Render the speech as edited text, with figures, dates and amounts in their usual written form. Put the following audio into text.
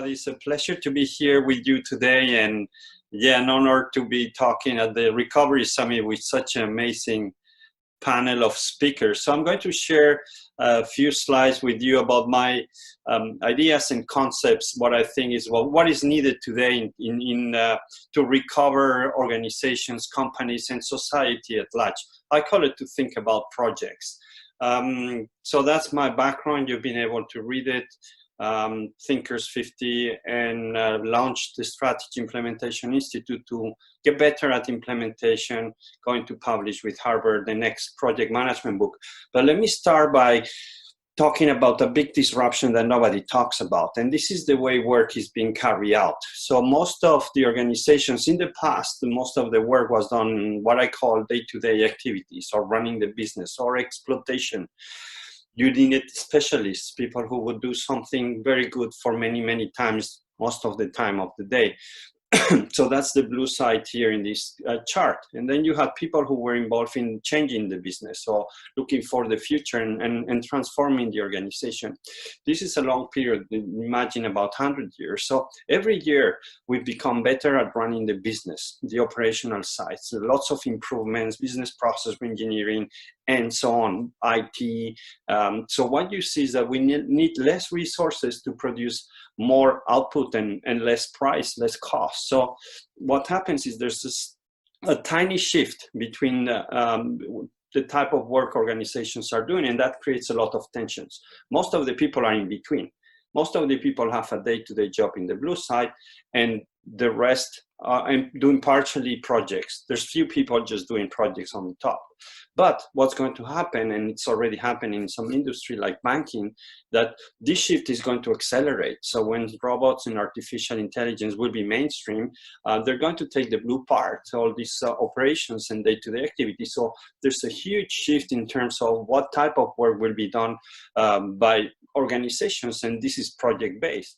everybody. It's a pleasure to be here with you today, and yeah, an honor to be talking at the Recovery Summit with such an amazing panel of speakers. So I'm going to share a few slides with you about my ideas and concepts, what I think is what is needed today to recover organizations, companies, and society at large. I call it to think about projects. So that's my background. You've been able to read it. Thinkers 50 and launched the Strategy Implementation Institute to get better at implementation, going to publish with Harvard the next project management book. But let me start by talking about a big disruption that nobody talks about. And this is the way work is being carried out. So most of the organizations in the past, most of the work was done in what I call day-to-day activities, or running the business, or exploitation. You needed specialists, people who would do something very good for many, many times, most of the time of the day. So that's the blue side here in this chart. And then you have people who were involved in changing the business, so looking for the future and transforming the organization. This is a long period, imagine about 100 years. So every year we've become better at running the business, the operational side. So lots of improvements, business process engineering, and so on, IT. So what you see is that we need less resources to produce more output and less price, less cost. So what happens is there's a tiny shift between the type of work organizations are doing, and that creates a lot of tensions. Most of the people are in between. Most of the people have a day-to-day job in the blue side, and the rest are doing partially projects. There's few people just doing projects on the top. But what's going to happen, and it's already happening in some industry like banking, that this shift is going to accelerate. So when robots and artificial intelligence will be mainstream, they're going to take the blue part, all these operations and day-to-day activities. So there's a huge shift in terms of what type of work will be done by organizations, and this is project-based.